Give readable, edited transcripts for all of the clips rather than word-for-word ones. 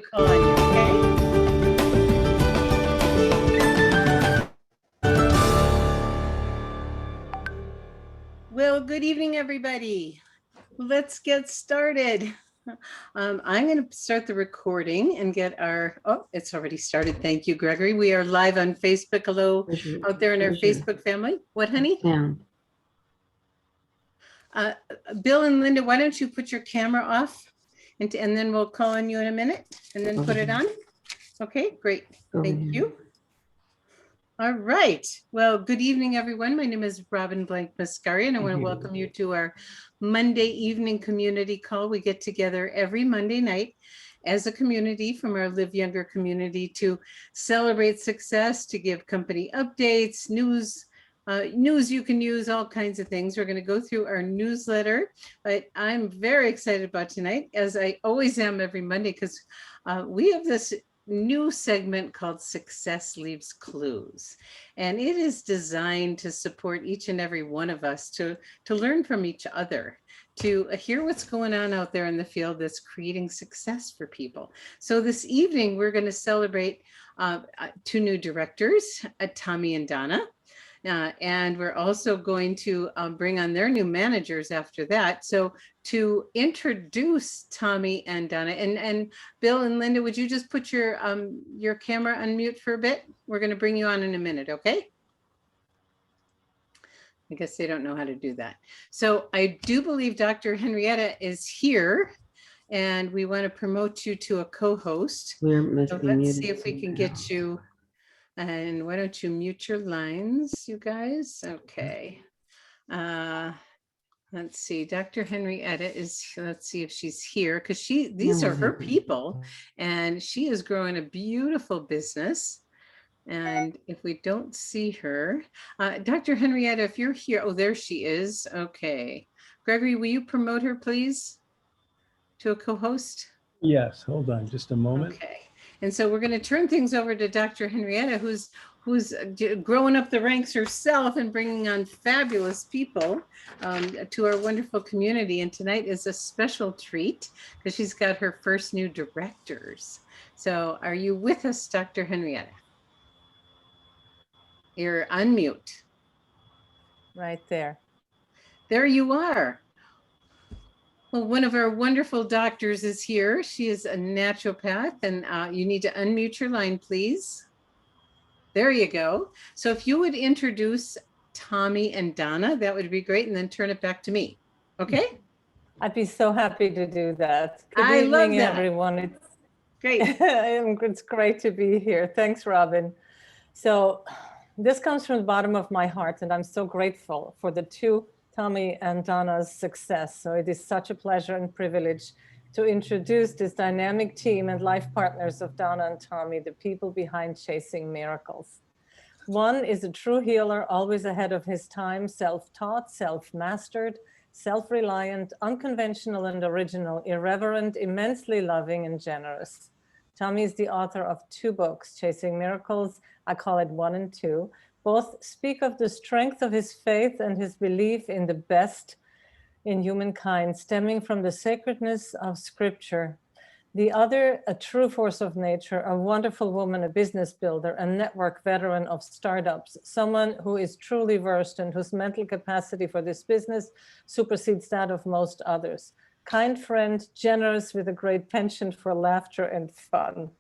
call on you, okay? Well, good evening, everybody. Let's get started. I'm going to start the recording and get our, oh, it's already started. Thank you, Gregory. We are live on Facebook. Hello out there in our Facebook family. What, honey? Down. Bill and Linda, why don't you put your camera off and then we'll call on you in a minute and then put it on. Okay, great. Thank you. All right. Well, good evening, everyone. My name is Robin Blank Mascari, and I want to welcome you to our Monday evening community call. We get together every Monday night as a community from our Live Younger community to celebrate success, to give company updates, news you can use, all kinds of things. We're going to go through our newsletter, but I'm very excited about tonight, as I always am every Monday, because we have this new segment called Success Leaves Clues, and it is designed to support each and every one of us to learn from each other, to hear what's going on out there in the field that's creating success for people. So this evening we're going to celebrate two new directors, Tommy and Donna. And we're also going to bring on their new managers after that. So to introduce Tommy and Donna, and Bill and Linda, would you just put your camera on mute for a bit? We're going to bring you on in a minute, okay? I guess they don't know how to do that. So I do believe Dr. Henrietta is here, and we want to promote you to a co-host. So let's see if we can get you. And why don't you mute your lines, you guys? Okay. Let's see. Dr. Henrietta is, let's see if she's here, because these are her people, and she is growing a beautiful business. And if we don't see her, Dr. Henrietta, if you're here, oh, there she is. Okay. Gregory, will you promote her, please, to a co-host? Yes, hold on just a moment. Okay. And so we're going to turn things over to Dr. Henrietta, who's growing up the ranks herself and bringing on fabulous people to our wonderful community. And tonight is a special treat because she's got her first new directors. So are you with us, Dr. Henrietta? You're on mute. Right there. There you are. Well, one of our wonderful doctors is here. She is a naturopath, and you need to unmute your line, please. There you go. So if you would introduce Tommy and Donna, that would be great, and then turn it back to me. Okay? I'd be so happy to do that. Good evening, everyone. It's great. It's great to be here. Thanks, Robin. So this comes from the bottom of my heart, and I'm so grateful for the two Tommy and Donna's success. So it is such a pleasure and privilege to introduce this dynamic team and life partners of Donna and Tommy, the people behind Chasing Miracles. One is a true healer, always ahead of his time, self-taught, self-mastered, self-reliant, unconventional and original, irreverent, immensely loving and generous. Tommy is the author of 2 books, Chasing Miracles, I call it 1 and 2. Both speak of the strength of his faith and his belief in the best in humankind, stemming from the sacredness of scripture. The other, a true force of nature, a wonderful woman, a business builder, a network veteran of startups, someone who is truly versed and whose mental capacity for this business supersedes that of most others. Kind friend, generous with a great penchant for laughter and fun.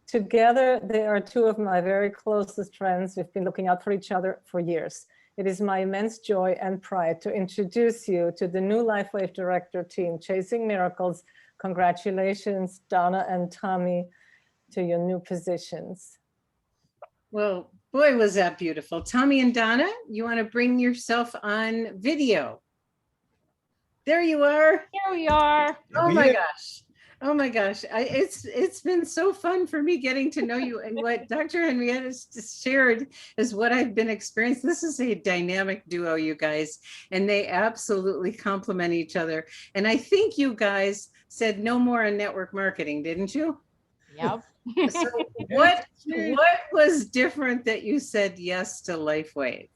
Together, they are 2 of my very closest friends. We've been looking out for each other for years. It is my immense joy and pride to introduce you to the new LifeWave Director team, Chasing Miracles. Congratulations, Donna and Tommy, to your new positions. Well, boy, was that beautiful. Tommy and Donna, you want to bring yourself on video? There you are. Here we are. Oh my gosh. Oh my gosh, it's been so fun for me getting to know you, and what Dr. Henrietta just shared is what I've been experiencing. This is a dynamic duo, you guys, and they absolutely complement each other. And I think you guys said no more on network marketing, didn't you? Yep. So what was different that you said yes to LifeWave?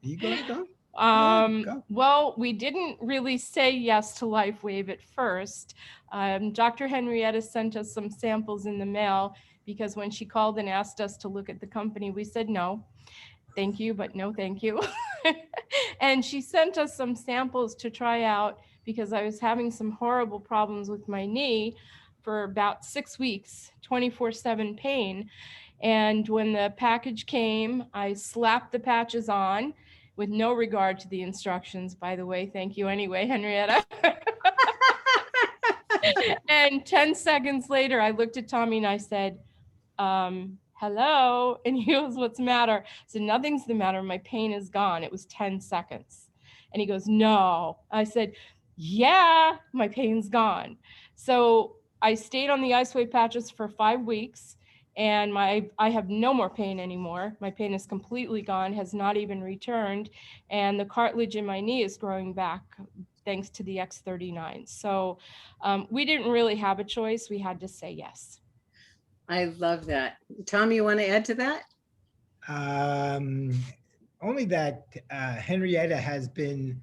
You go, Don? Well, we didn't really say yes to LifeWave at first. Dr. Henrietta sent us some samples in the mail because when she called and asked us to look at the company, we said no, thank you, but no thank you. And she sent us some samples to try out because I was having some horrible problems with my knee for about 6 weeks, 24/7 pain. And when the package came, I slapped the patches on with no regard to the instructions, by the way. Thank you anyway, Henrietta. And 10 seconds later, I looked at Tommy and I said, hello. And he goes, what's the matter? I said, nothing's the matter. My pain is gone. It was 10 seconds. And he goes, no. I said, yeah, my pain's gone. So I stayed on the ice-wave patches for 5 weeks and I have no more pain anymore. My pain is completely gone, has not even returned. And the cartilage in my knee is growing back thanks to the X39. So we didn't really have a choice. We had to say yes. I love that. Tom, you want to add to that? Only that Henrietta has been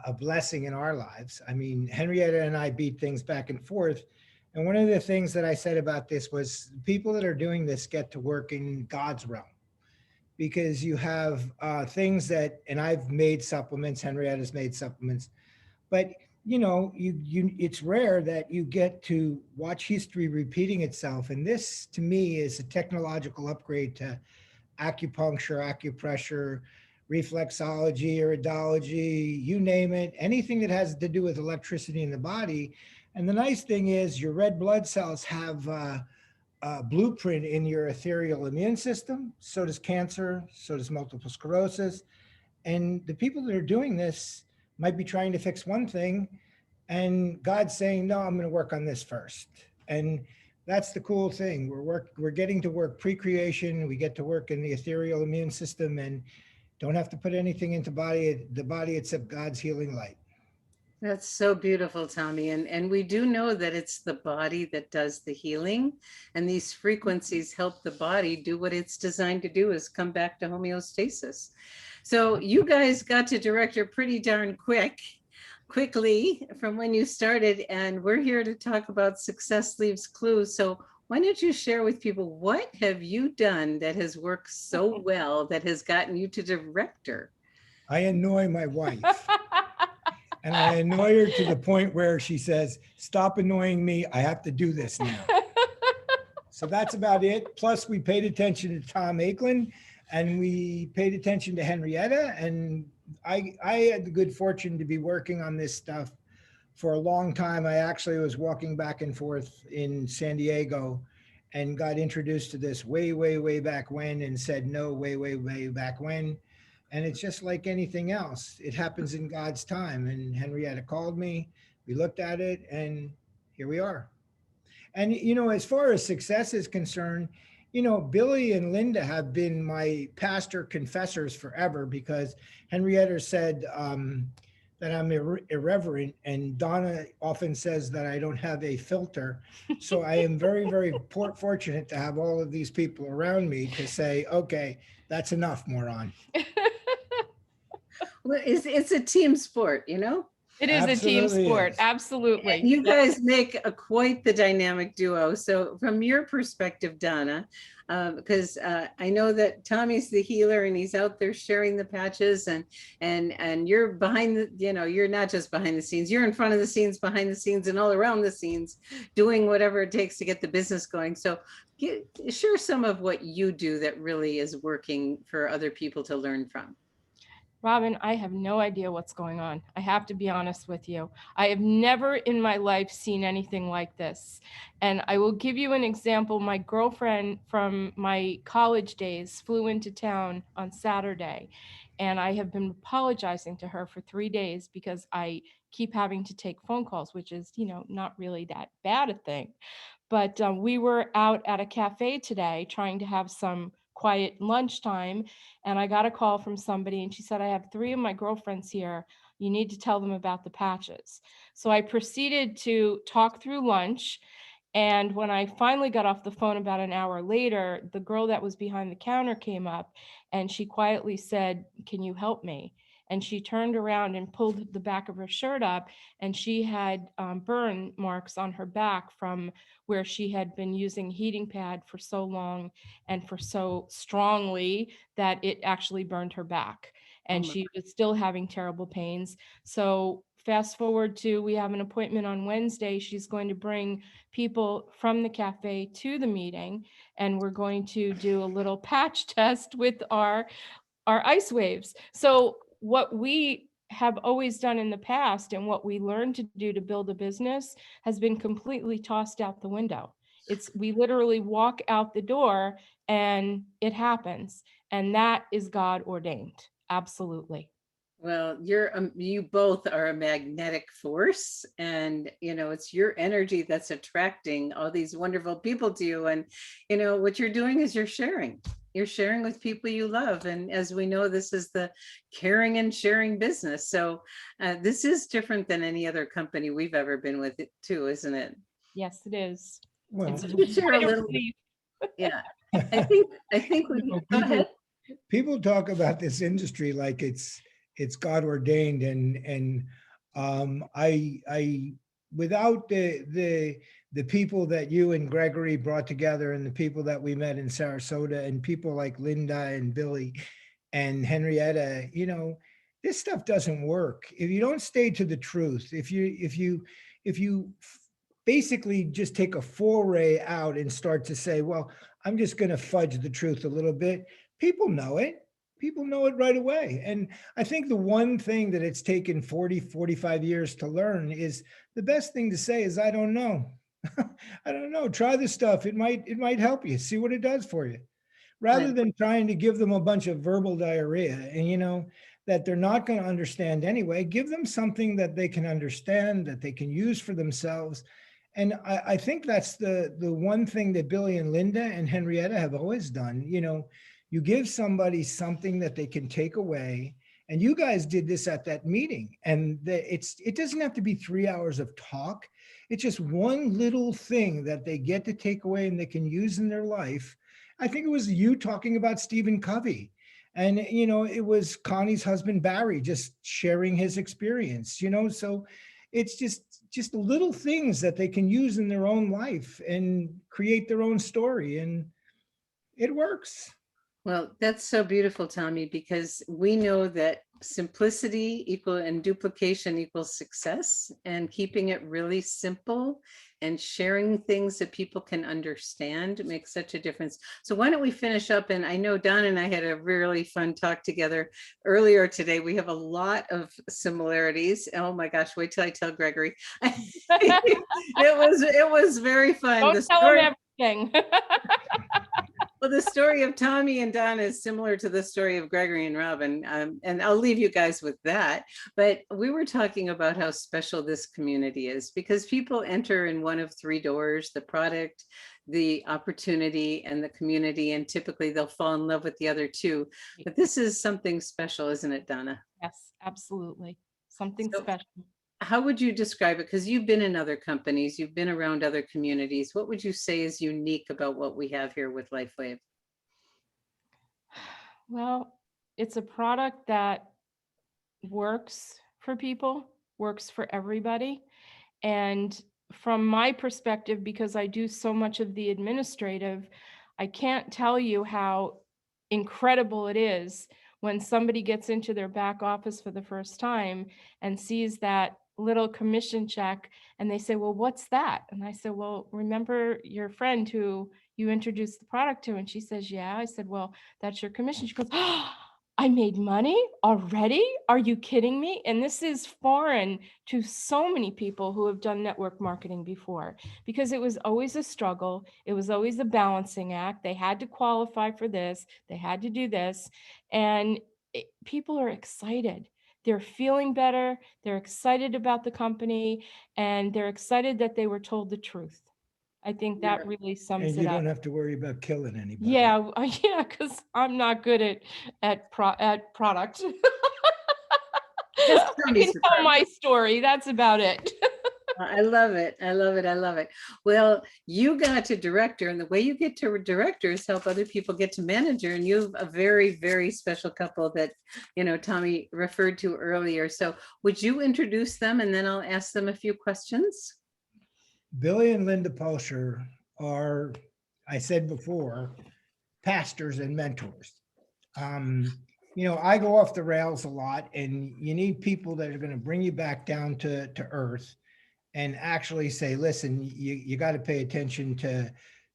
a blessing in our lives. I mean, Henrietta and I beat things back and forth. And one of the things that I said about this was people that are doing this get to work in God's realm, because you have things that, and I've made supplements, Henrietta's made supplements, but you know, it's rare that you get to watch history repeating itself. And this to me is a technological upgrade to acupuncture, acupressure, reflexology, iridology, you name it, anything that has to do with electricity in the body. And the nice thing is your red blood cells have a blueprint in your ethereal immune system. So does cancer, so does multiple sclerosis. And the people that are doing this might be trying to fix one thing and God's saying, no, I'm going to work on this first. And that's the cool thing. We're getting to work pre-creation. We get to work in the ethereal immune system and don't have to put anything into the body except God's healing light. That's so beautiful, Tommy. And we do know that it's the body that does the healing, and these frequencies help the body do what it's designed to do, is come back to homeostasis. So you guys got to director pretty darn quickly from when you started, and we're here to talk about Success Leaves Clues. So why don't you share with people, what have you done that has worked so well that has gotten you to director? I annoy my wife. And I annoy her to the point where she says, stop annoying me. I have to do this now. So that's about it. Plus we paid attention to Tom Akelin and we paid attention to Henrietta. And I had the good fortune to be working on this stuff for a long time. I actually was walking back and forth in San Diego and got introduced to this way, way, way back when, and said no, way, way, way back when. And it's just like anything else. It happens in God's time. And Henrietta called me, we looked at it, and here we are. And, you know, as far as success is concerned, you know, Billy and Linda have been my pastor confessors forever, because Henrietta said that I'm irreverent, and Donna often says that I don't have a filter. So I am very, very fortunate to have all of these people around me to say, okay, that's enough, moron. Well, it's a team sport, you know? It is a team sport. Absolutely. And you guys make quite the dynamic duo. So from your perspective, Donna, because I know that Tommy's the healer and he's out there sharing the patches, and you're behind the, you know, you're not just behind the scenes, you're in front of the scenes, behind the scenes, and all around the scenes, doing whatever it takes to get the business going. So share some of what you do that really is working for other people to learn from. Robin, I have no idea what's going on. I have to be honest with you. I have never in my life seen anything like this. And I will give you an example. My girlfriend from my college days flew into town on Saturday, and I have been apologizing to her for 3 days because I keep having to take phone calls, which is, you know, not really that bad a thing. But we were out at a cafe today trying to have some quiet lunchtime, and I got a call from somebody, and she said, I have 3 of my girlfriends here. You need to tell them about the patches. So I proceeded to talk through lunch. And when I finally got off the phone about an hour later, the girl that was behind the counter came up and she quietly said, can you help me? and she turned around and pulled the back of her shirt up, and she had burn marks on her back from where she had been using heating pad for so long and for so strongly that it actually burned her back. And she was still having terrible pains. So fast forward to, we have an appointment on Wednesday. She's going to bring people from the cafe to the meeting, and we're going to do a little patch test with our ice waves. So what we have always done in the past and what we learned to do to build a business has been completely tossed out the window. We literally walk out the door and it happens. And that is God ordained. Absolutely. Well, you both are a magnetic force, and it's your energy that's attracting all these wonderful people to you. And what you're doing is you're sharing with people you love. And as we know, this is the caring and sharing business. So this is different than any other company we've ever been with too, isn't it? Yes, it is. Well, Share a little bit. Yeah, I think we go ahead. People talk about this industry like it's God ordained, and I without the people that you and Gregory brought together, and the people that we met in Sarasota, and people like Linda and Billy and Henrietta, this stuff doesn't work if you don't stay to the truth. If you basically just take a foray out and start to say, well, I'm just going to fudge the truth a little bit. People know it right away. And I think the one thing that it's taken 45 years to learn is the best thing to say is, I don't know. I don't know. Try the stuff. It might help you. See what it does for you. Rather than trying to give them a bunch of verbal diarrhea and, that they're not going to understand anyway, give them something that they can understand, that they can use for themselves. And I think that's the one thing that Billy and Linda and Henrietta have always done. You give somebody something that they can take away. And you guys did this at that meeting. And it doesn't have to be 3 hours of talk. It's just one little thing that they get to take away and they can use in their life. I think it was you talking about Stephen Covey. And, it was Connie's husband, Barry, just sharing his experience, so it's just little things that they can use in their own life and create their own story. And it works. Well, that's so beautiful, Tommy, because we know that simplicity and duplication equals success, and keeping it really simple and sharing things that people can understand makes such a difference. So why don't we finish up? And I know Donna and I had a really fun talk together earlier today. We have a lot of similarities. Oh my gosh, wait till I tell Gregory. It was very fun. Don't tell him everything. Well, the story of Tommy and Donna is similar to the story of Gregory and Robin, and I'll leave you guys with that. But we were talking about how special this community is, because people enter in one of three doors: the product, the opportunity, and the community, and typically they'll fall in love with the other two. But this is something special, isn't it, Donna? Yes, absolutely. Something special. How would you describe it? Because you've been in other companies, you've been around other communities. What would you say is unique about what we have here with LifeWave? Well, it's a product that works for people, works for everybody. And from my perspective, because I do so much of the administrative, I can't tell you how incredible it is when somebody gets into their back office for the first time and sees that little commission check and they say, well, what's that? And I said, well, remember your friend who you introduced the product to? And she says, yeah. I said, well, that's your commission. She goes, oh, I made money already? Are you kidding me? And this is foreign to so many people who have done network marketing before, because it was always a struggle. It was always a balancing act. They had to qualify for this. They had to do this. And people are excited. They're feeling better. They're excited about the company, and they're excited that they were told the truth. I think that really sums it up. And you don't have to worry about killing anybody. Yeah, yeah, because I'm not good at product. I can tell my story. That's about it. I love it. I love it. I love it. Well, you got to director, and the way you get to director is help other people get to manager. And you have a very, very special couple that, Tommy referred to earlier. So would you introduce them, and then I'll ask them a few questions? Billy and Linda Pulscher are, I said before, pastors and mentors. I go off the rails a lot, and you need people that are going to bring you back down to earth and actually say, listen, you got to pay attention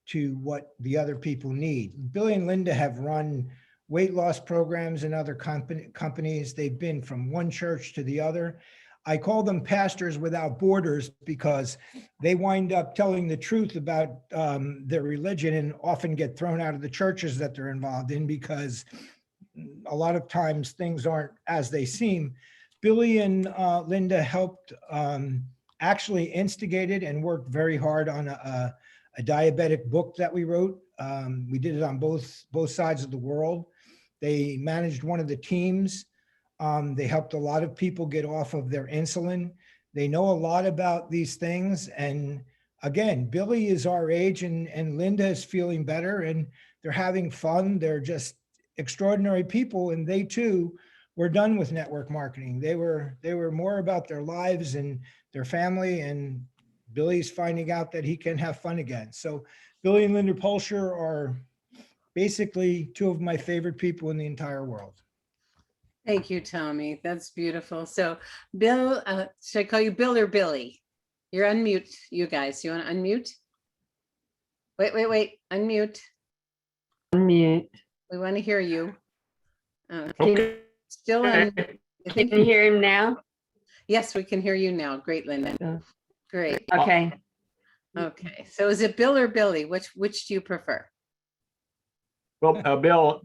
to what the other people need. Billy and Linda have run weight loss programs in other companies. They've been from one church to the other. I call them pastors without borders because they wind up telling the truth about their religion and often get thrown out of the churches that they're involved in because a lot of times things aren't as they seem. Billy and Linda helped actually instigated and worked very hard on a diabetic book that we wrote. We did it on both sides of the world. They managed one of the teams. They helped a lot of people get off of their insulin. They know a lot about these things. And again, Billy is our age and Linda is feeling better and they're having fun. They're just extraordinary people. And they too were done with network marketing. They were more about their lives and their family, and Billy's finding out that he can have fun again. So Billy and Linda Pulscher are basically two of my favorite people in the entire world. Thank you, Tommy. That's beautiful. So Bill, should I call you Bill or Billy? You're unmute, you guys. You want to unmute? Wait. Unmute. Unmute. We want to hear you. Okay. Still on. Can you hear him now? Yes, we can hear you now. Great, Linda. Great. Okay. Okay. So is it Bill or Billy? Which do you prefer? Well, Bill,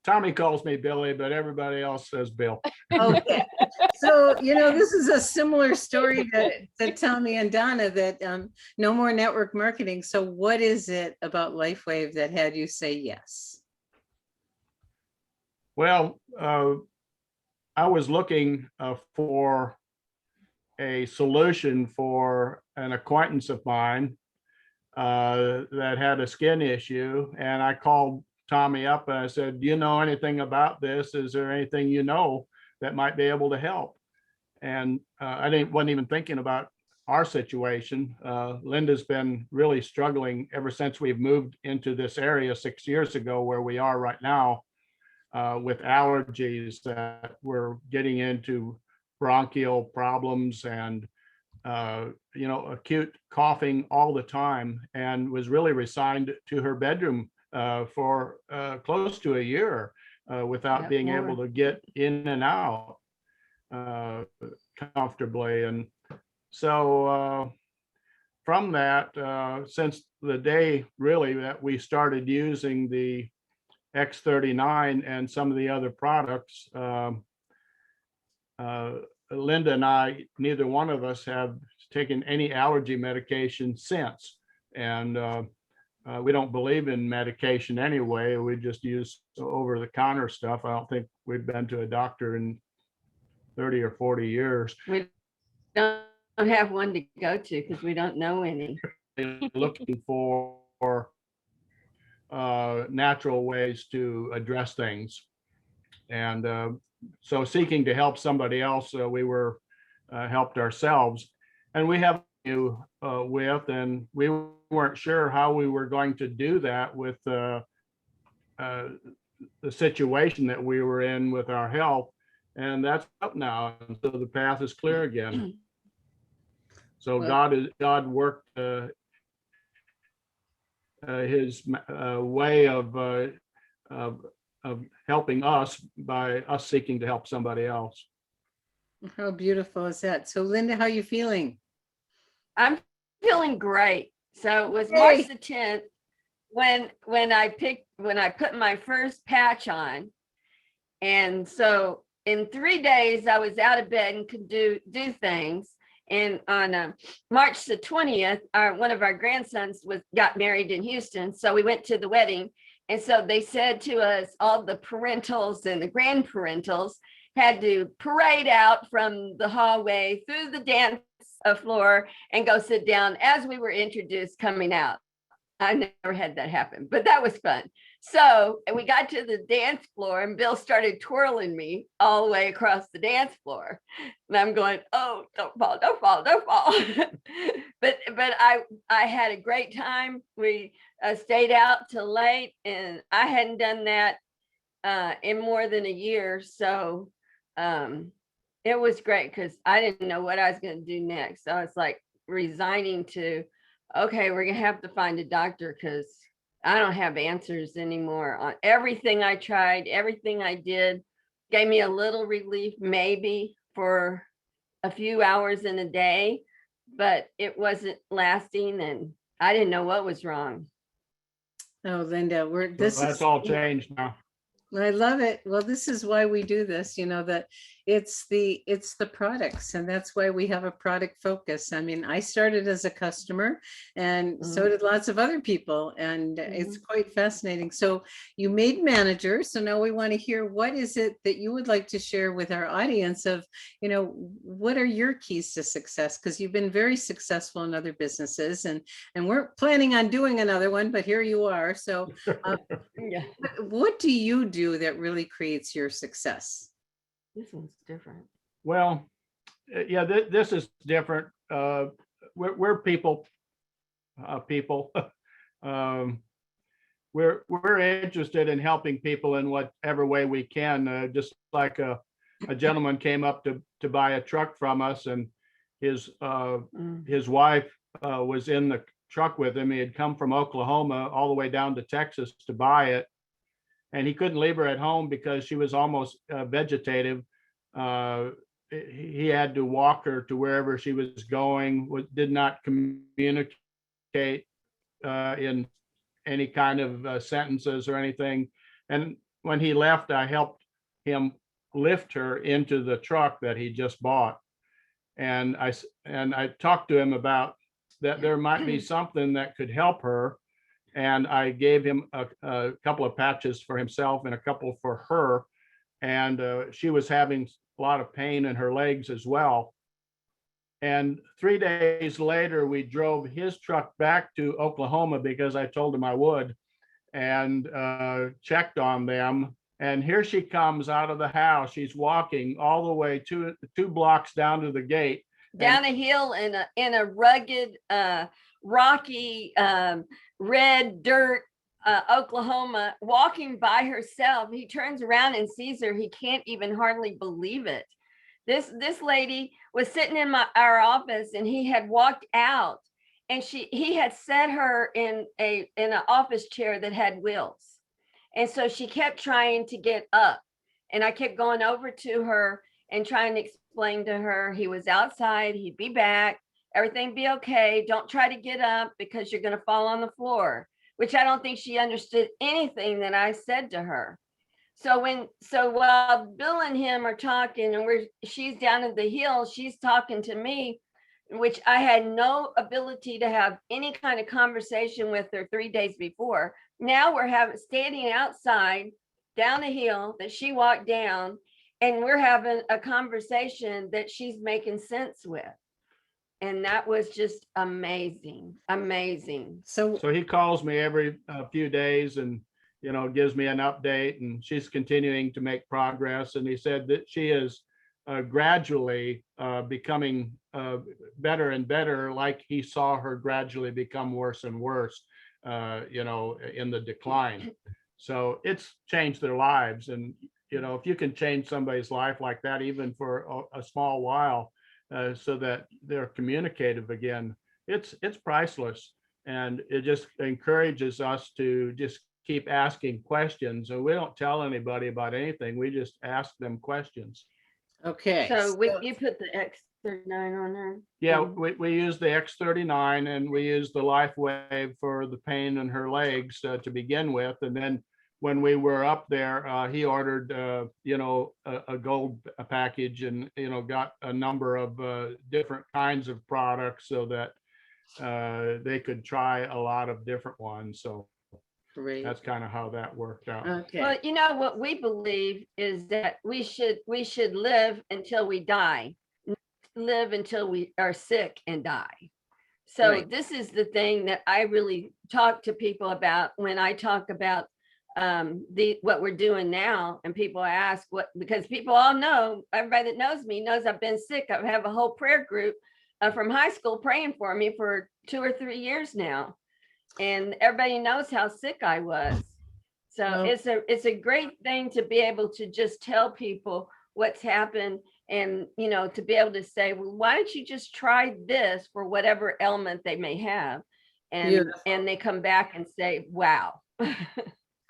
Tommy calls me Billy, but everybody else says Bill. Okay. So, this is a similar story to Tommy and Donna that no more network marketing. So what is it about LifeWave that had you say yes? Well, I was looking for a solution for an acquaintance of mine that had a skin issue. And I called Tommy up and I said, do you know anything about this? Is there anything you know that might be able to help? And wasn't even thinking about our situation. Linda's been really struggling ever since we've moved into this area 6 years ago, where we are right now, with allergies that were getting into bronchial problems and acute coughing all the time, and was really resigned to her bedroom for close to a year without being able to get in and out comfortably. And so from that, since the day really that we started using the X39 and some of the other products, Linda and I, neither one of us have taken any allergy medication since. And we don't believe in medication anyway. We just use over-the-counter stuff. I don't think we've been to a doctor in 30 or 40 years. We don't have one to go to because we don't know any. Looking for natural ways to address things. And so seeking to help somebody else, we were helped ourselves. And we have you with, and we weren't sure how we were going to do that with the situation that we were in with our health. And that's up now. And so the path is clear again. So God worked his way of helping us by us seeking to help somebody else. How beautiful is that? So Linda, how are you feeling? I'm feeling great. So it was March the 10th when I put my first patch on. And so in 3 days I was out of bed and could do things. And on March the 20th, one of our grandsons got married in Houston. So we went to the wedding. And so they said to us, all the parentals and the grandparentals had to parade out from the hallway through the dance a floor and go sit down as we were introduced coming out. I never had that happen, but that was fun. So we got to the dance floor and Bill started twirling me all the way across the dance floor. And I'm going, oh, don't fall, don't fall, don't fall. but I had a great time. We stayed out till late, and I hadn't done that in more than a year. So it was great because I didn't know what I was going to do next. So it's like resigning to, okay, we're going to have to find a doctor because I don't have answers anymore on everything I tried. Everything I did gave me a little relief, maybe for a few hours in a day, but it wasn't lasting, and I didn't know what was wrong. Oh, Linda, That's all changed now. I love it. Well, this is why we do this, that it's the products, and that's why we have a product focus. I mean, I started as a customer, and so did lots of other people, and it's quite fascinating. So you made manager. So now we want to hear, what is it that you would like to share with our audience of, what are your keys to success? Because you've been very successful in other businesses, and we're planning on doing another one, but here you are. So Yeah, what do you do that really creates your success? this one's different. Well, yeah, this is different. We're people. We're interested in helping people in whatever way we can. Just like a gentleman came up to buy a truck from us, and his wife was in the truck with him. He had come from Oklahoma all the way down to Texas to buy it, and he couldn't leave her at home because she was almost vegetative. He had to walk her to wherever she was going. Did not communicate in any kind of sentences or anything. And when he left, I helped him lift her into the truck that he just bought. And I talked to him about that there might be something that could help her. And I gave him a couple of patches for himself and a couple for her. And she was having a lot of pain in her legs as well. And 3 days later, we drove his truck back to Oklahoma because I told him I would, and checked on them. And here she comes out of the house. She's walking all the way two blocks down to the gate. Down a hill in a rugged, rocky, red dirt, Oklahoma, walking by herself. He turns around and sees her. He can't even hardly believe it. This lady was sitting in our office, and he had walked out, and he had set her in an office chair that had wheels. And so she kept trying to get up, and I kept going over to her and trying to explain to her he was outside, he'd be back, everything be okay. Don't try to get up because you're going to fall on the floor, which I don't think she understood anything that I said to her. So while Bill and him are talking, and she's down at the hill, she's talking to me, which I had no ability to have any kind of conversation with her 3 days before. Now we're standing outside down a hill that she walked down, and we're having a conversation that she's making sense with. And that was just amazing, amazing. So he calls me every few days and gives me an update, and she's continuing to make progress. And he said that she is gradually becoming better and better, like he saw her gradually become worse and worse, in the decline. So it's changed their lives. And, if you can change somebody's life like that, even for a small while, so that they're communicative again, it's priceless. And it just encourages us to just keep asking questions. And we don't tell anybody about anything. We just ask them questions. okay. So you put the X39 on her? Yeah, we use the X39, and we use the Life Wave for the pain in her legs to begin with. And then when we were up there, he ordered, a gold package, and, got a number of different kinds of products so that they could try a lot of different ones. So Great. that's kind of how that worked out. Okay. Well, what we believe is that we should live until we die. live until we are sick and die. So Right. this is the thing that I really talk to people about when I talk about what we're doing now. And people ask what, because people all know, everybody that knows me knows I've been sick. I have a whole prayer group from high school praying for me for 2 or 3 years now. And everybody knows how sick I was. So Well- it's a great thing to be able to just tell people what's happened, and to be able to say, well, why don't you just try this for whatever ailment they may have, and Beautiful. and they come back and say, wow.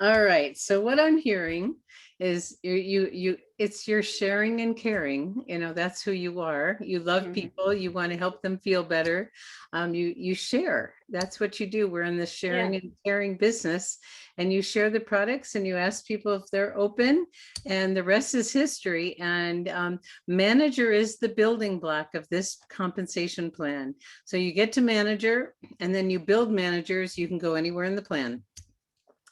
All right. So what I'm hearing is it's your sharing and caring. That's who you are. You love Mhm. people. You want to help them feel better. You share. That's what you do. We're in the sharing and caring business, and you share the products and you ask people if they're open, and the rest is history. And manager is the building block of this compensation plan. So you get to manager, and then you build managers. You can go anywhere in the plan.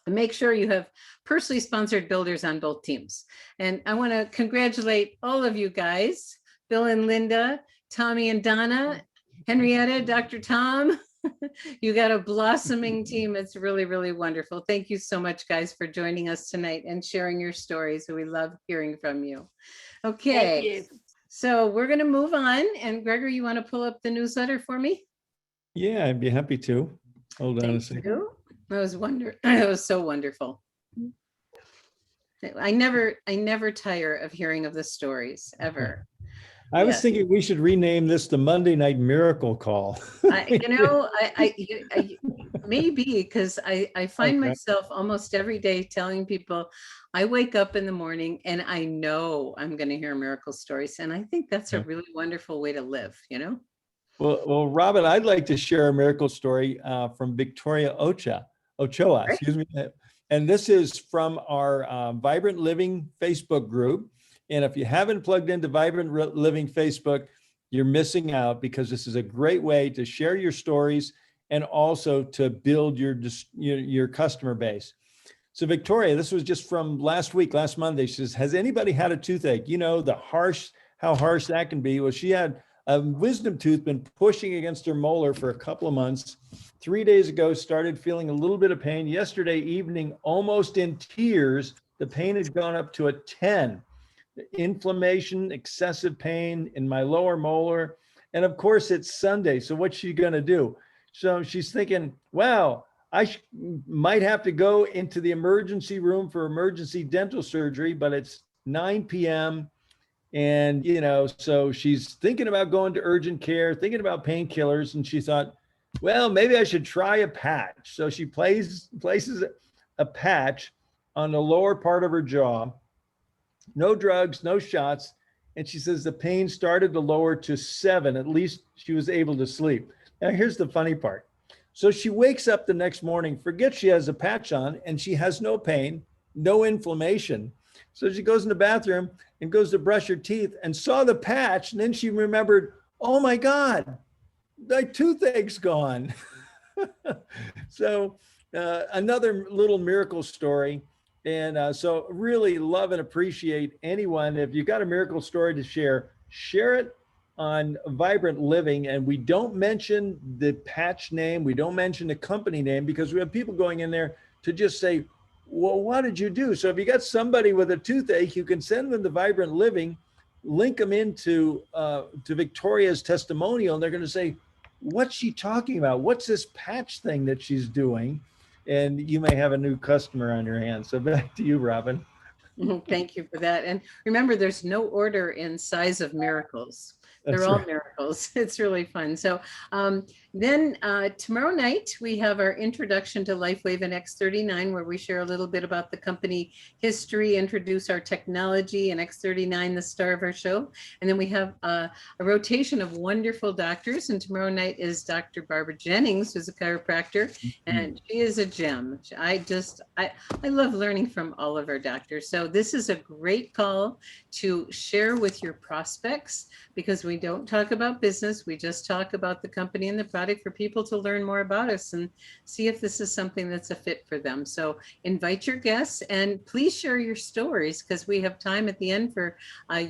And make sure you have personally sponsored builders on both teams. And I want to congratulate all of you guys, Bill and Linda, Tommy and Donna, Henrietta, Dr. Tom. You got a blossoming team. It's really, really wonderful. Thank you so much, guys, for joining us tonight and sharing your stories. We love hearing from you. Okay. Thank you. So we're going to move on. And Gregory, you want to pull up the newsletter for me? Yeah, I'd be happy to. Hold on a Thank second. you. That was It was so wonderful. I never tire of hearing of the stories ever. I was Yes. thinking we should rename this the Monday Night Miracle Call. I maybe because I find Okay. myself almost every day telling people I wake up in the morning and I know I'm going to hear miracle stories, and I think that's a Yeah. really wonderful way to live. Well, Robin, I'd like to share a miracle story from Victoria Ochoa, Right. excuse me. And this is from our Vibrant Living Facebook group. And if you haven't plugged into Vibrant Living Facebook, you're missing out, because this is a great way to share your stories and also to build your customer base. So Victoria, this was just from last Monday. She says, has anybody had a toothache? How harsh that can be. Well, she had a wisdom tooth been pushing against her molar for a couple of months. 3 days ago, started feeling a little bit of pain. Yesterday evening, almost in tears, the pain had gone up to a 10. Inflammation, excessive pain in my lower molar. And of course, it's Sunday. So what's she going to do? So she's thinking, well, I might have to go into the emergency room for emergency dental surgery, but it's 9 p.m. And, so she's thinking about going to urgent care, thinking about painkillers. And she thought, well, maybe I should try a patch. So she places a patch on the lower part of her jaw, no drugs, no shots. And she says the pain started to lower to 7. At least she was able to sleep. Now, here's the funny part. So she wakes up the next morning, forgets she has a patch on, and she has no pain, no inflammation. So she goes in the bathroom and goes to brush her teeth and saw the patch. And then she remembered, oh my God, my toothache's gone. So another little miracle story. And so really love and appreciate anyone. If you've got a miracle story to share it on Vibrant Living. And we don't mention the patch name. We don't mention the company name, because we have people going in there to just say, well, what did you do? So if you got somebody with a toothache, you can send them to Vibrant Living, link them into to Victoria's testimonial, and they're going to say, what's she talking about? What's this patch thing that she's doing? And you may have a new customer on your hands. So back to you, Robin. Thank you for that. And remember, there's no order in size of miracles. They're That's all right. miracles. It's really fun. So then tomorrow night, we have our introduction to LifeWave and X39, where we share a little bit about the company history, introduce our technology, and X39, the star of our show. And then we have a rotation of wonderful doctors. And tomorrow night is Dr. Barbara Jennings, who's a chiropractor, and she is a gem. I love learning from all of our doctors. So this is a great call to share with your prospects, because we don't talk about business. We just talk about the company and the product for people to learn more about us and see if this is something that's a fit for them. So invite your guests and please share your stories, because we have time at the end for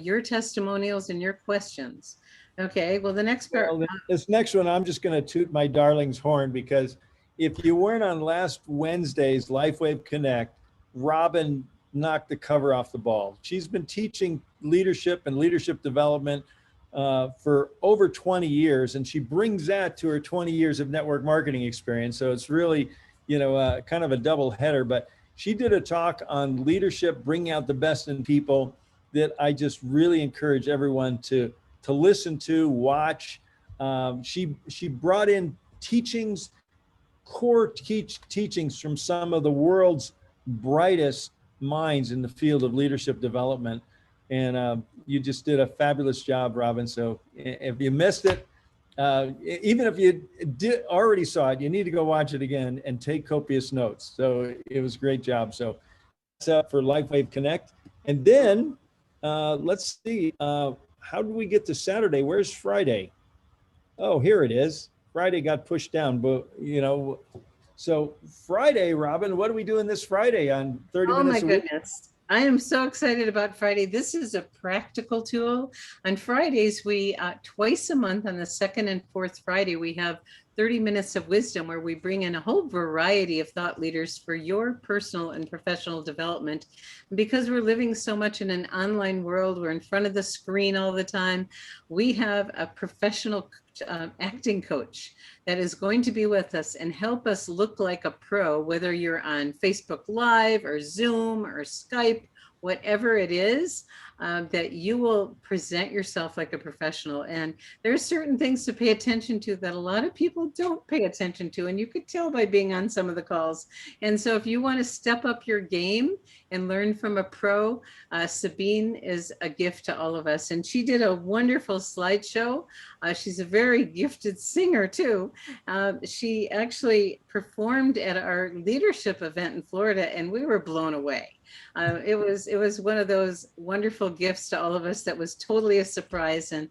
your testimonials and your questions. Okay, well, the next part, Well, this next one, I'm just going to toot my darling's horn because if you weren't on last Wednesday's LifeWave Connect, Robin knocked the cover off the ball. She's been teaching leadership and leadership development for over 20 years, and she brings that to her 20 years of network marketing experience. So it's really, kind of a double header. But she did a talk on leadership, bringing out the best in people that I just really encourage everyone to listen to, watch. She brought in core teachings from some of the world's brightest minds in the field of leadership development. And you just did a fabulous job, Robin. So if you missed it, even if you already saw it, you need to go watch it again and take copious notes. So it was a great job. So that's up for LifeWave Connect. And then let's see, how do we get to Saturday? Where's Friday? Oh, here it is. Friday got pushed down, but so Friday, Robin, what are we doing this Friday on 30 oh my minutes a week? goodness. I am so excited about Friday. This is a practical tool. On Fridays, we twice a month on the second and fourth Friday, we have 30 minutes of wisdom where we bring in a whole variety of thought leaders for your personal and professional development. Because we're living so much in an online world, we're in front of the screen all the time. We have a professional acting coach that is going to be with us and help us look like a pro, whether you're on Facebook Live or Zoom or Skype, whatever it is, that you will present yourself like a professional. And there's certain things to pay attention to that a lot of people don't pay attention to. And you could tell by being on some of the calls. And so if you want to step up your game and learn from a pro, Sabine is a gift to all of us. And she did a wonderful slideshow. She's a very gifted singer too. She actually performed at our leadership event in Florida and we were blown away. It was one of those wonderful gifts to all of us that was totally a surprise. And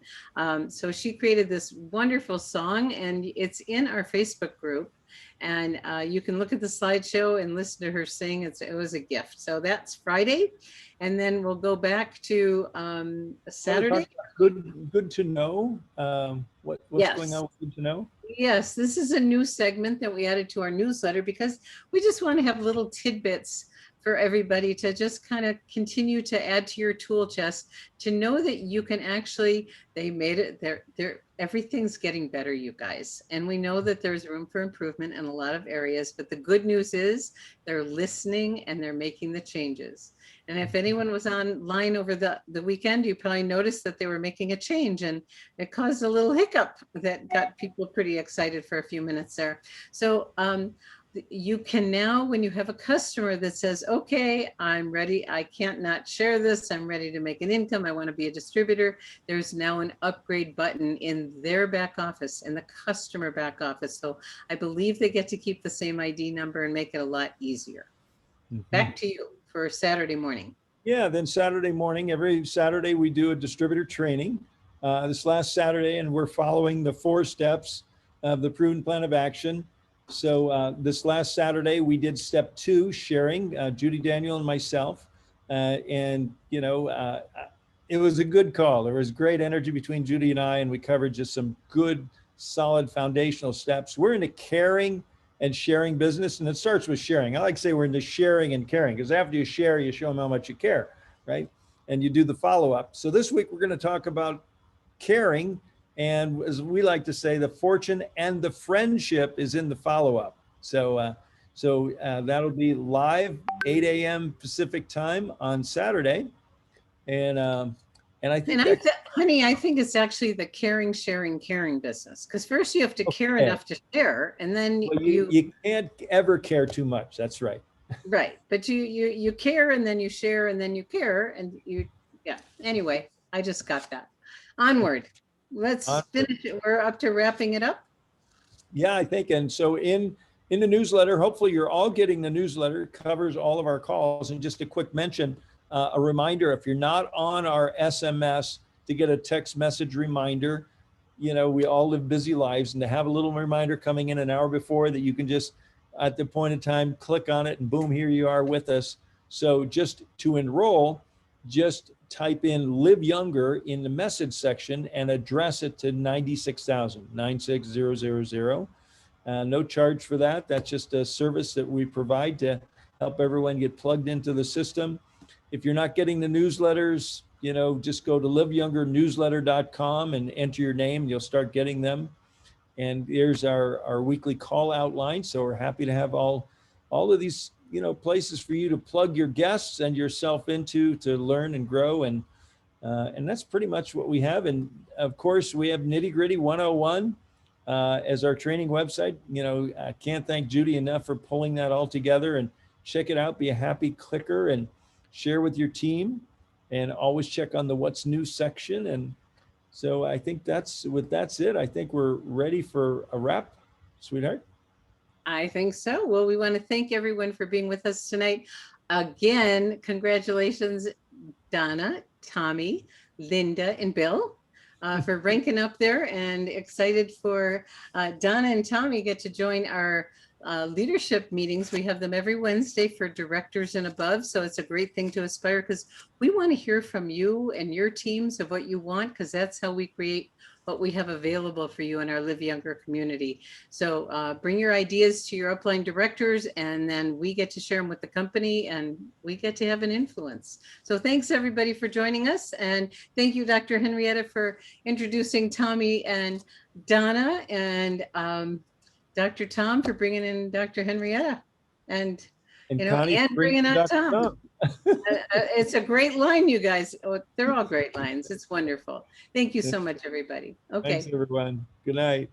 so she created this wonderful song and it's in our Facebook group. And you can look at the slideshow and listen to her sing. It was a gift. So that's Friday. And then we'll go back to Saturday. Good to know. What's Yes. going on with Good to Know? Yes, this is a new segment that we added to our newsletter because we just want to have little tidbits for everybody to just kind of continue to add to your tool chest to know that you can actually, they made it, everything's getting better, you guys. And we know that there's room for improvement in a lot of areas, but the good news is they're listening and they're making the changes. And if anyone was online over the weekend, you probably noticed that they were making a change and it caused a little hiccup that got people pretty excited for a few minutes there. So, you can now, when you have a customer that says, okay, I'm ready, I can't not share this, I'm ready to make an income, I want to be a distributor, there's now an upgrade button in their back office, in the customer back office. So I believe they get to keep the same ID number and make it a lot easier. Back to you for Saturday morning. Yeah, then Saturday morning, every Saturday we do a distributor training. This last Saturday, and we're following the 4 steps of the proven plan of action. So this last Saturday, we did step 2, sharing, Judy, Daniel, and myself. It was a good call. There was great energy between Judy and I, and we covered just some good, solid foundational steps. We're into caring and sharing business, and it starts with sharing. I like to say we're into sharing and caring, because after you share, you show them how much you care, right? And you do the follow-up. So this week, we're going to talk about caring. And as we like to say, the fortune and the friendship is in the follow-up. So that'll be live 8 a.m. Pacific time on Saturday. And I think, honey, I think it's actually the caring, sharing, caring business. Because first you have to care enough to share, and then you can't ever care too much. That's right. Right, but you care, and then you share, and then you care, and yeah. Anyway, I just got that. Onward. Let's finish it. We're up to wrapping it up. Yeah, I think. And so in the newsletter, hopefully you're all getting the newsletter. It covers all of our calls. And just a quick mention, a reminder, if you're not on our SMS, to get a text message reminder. We all live busy lives, and to have a little reminder coming in an hour before that you can just, at the point in time, click on it and boom, here you are with us. So just to enroll, just type in Live Younger in the message section and address it to 96,000, 96000. No charge for that. That's just a service that we provide to help everyone get plugged into the system. If you're not getting the newsletters, just go to liveyoungernewsletter.com and enter your name. You'll start getting them. And here's our weekly call out line. So we're happy to have all of these, places for you to plug your guests and yourself into to learn and grow. And that's pretty much what we have. And of course, we have Nitty Gritty 101 as our training website. I can't thank Judy enough for pulling that all together. And check it out. Be a happy clicker and share with your team. And always check on the What's New section. And so I think that's it. I think we're ready for a wrap, sweetheart. I think so. Well, we want to thank everyone for being with us tonight. Again, congratulations, Donna, Tommy, Linda, and Bill for ranking up there, and excited for Donna and Tommy get to join our leadership meetings. We have them every Wednesday for directors and above. So it's a great thing to aspire, because we want to hear from you and your teams of what you want, because that's how we create what we have available for you in our Live Younger community. So bring your ideas to your upline directors, and then we get to share them with the company, and we get to have an influence. So thanks everybody for joining us. And thank you, Dr. Henrietta, for introducing Tommy and Donna, and Dr. Tom for bringing in Dr. Henrietta, and Connie, and bringing out Dr. Tom. It's a great line, you guys. Oh, they're all great lines. It's wonderful. Thank you so much, everybody. Okay. Thanks, everyone. Good night.